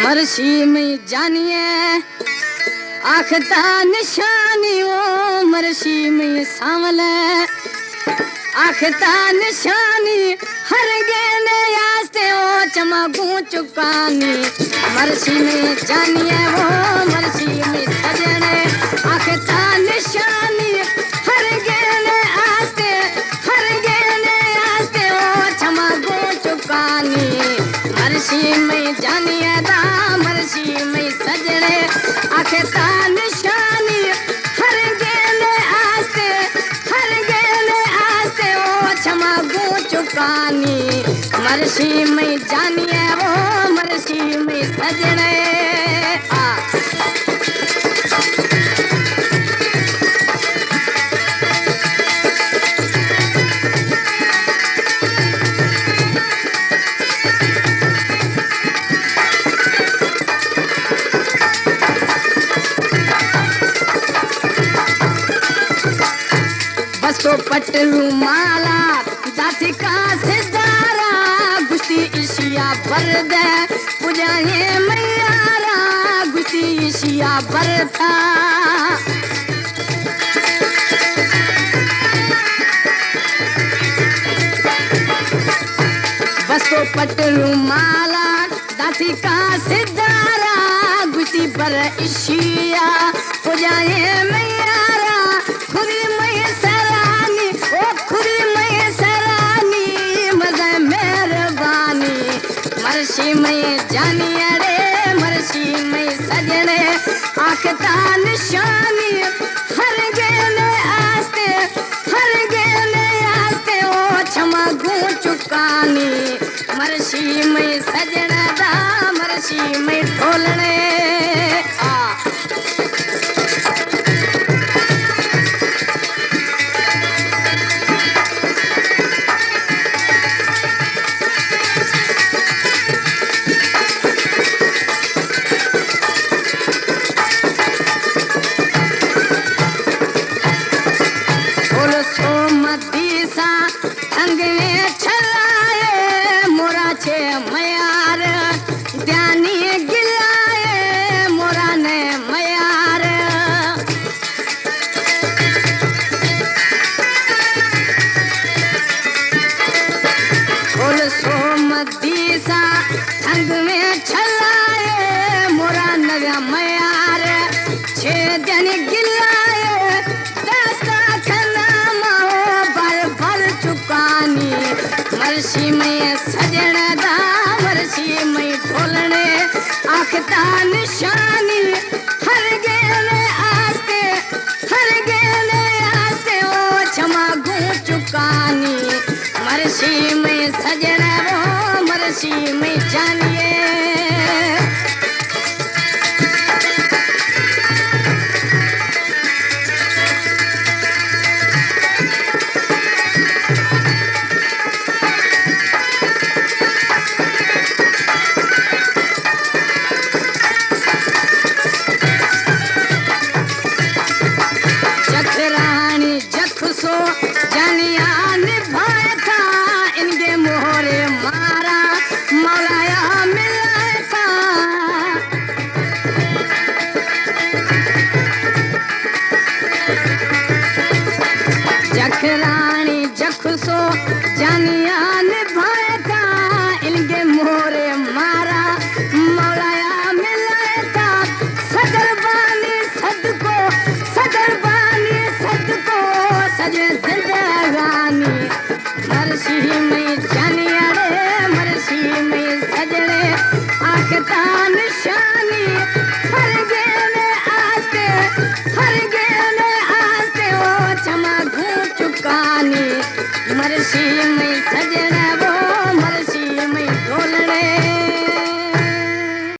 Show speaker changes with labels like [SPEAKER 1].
[SPEAKER 1] मरसी में जानिए आखता निशानी वो मरसी में सावल आखता निशानी हर गेने आस्ते वो चमकू चुकानी मरसी में जानिए वो मरसी में सजने आखता निशानी हर गेने आस्ते वो चमकू चुकानी मरसी में जानिए दा मरसी में सजने आखता निशानी हर गेने आस्ते वो चमकू चुकानी मरसी में जानिए वो मरसी में सजने बस तो पटलू माला दासी का सितारा गुस्ती इशिया बरद पुजाए मैयारा गुस्ती इशिया बरता बस तो पटलू माला दासी का सितारा गुस्ती बर इशिया पुजाए मैयारा खुदी मरसी में जानिए रे मरसी में सजने आखता निशानी हर गेने आस्ते वो चमकू चुकानी मरसी में सजना दा मरसी में ढोलने मयार ध्यानी गिलाए मोरा ने मयार बोल सोमती सा ठंग में छलाए मोरा नव्या मयार छे दिन गिलाए दस्ता खना माओ भर भर चुकानी मरसी में सजना दा मरसी में ढोलने आखता निशानी हर गेने आस्ते वो चमकू चुकानी मरसी में सजना वो मरसी में जानिए सो जानिया निभाए था इनके मोहरे मारा मौलाया मिलाए था जखरानी जख सो जानिया निभाए था इनके मोहरे मारा मौलाया मिलाए था सदरबानी सदको सजे जिंदगानी मरसी में जानिए रे मरसी में सजने आखता निशानी हर गेने आस्ते वो चमकू चुकानी मरसी में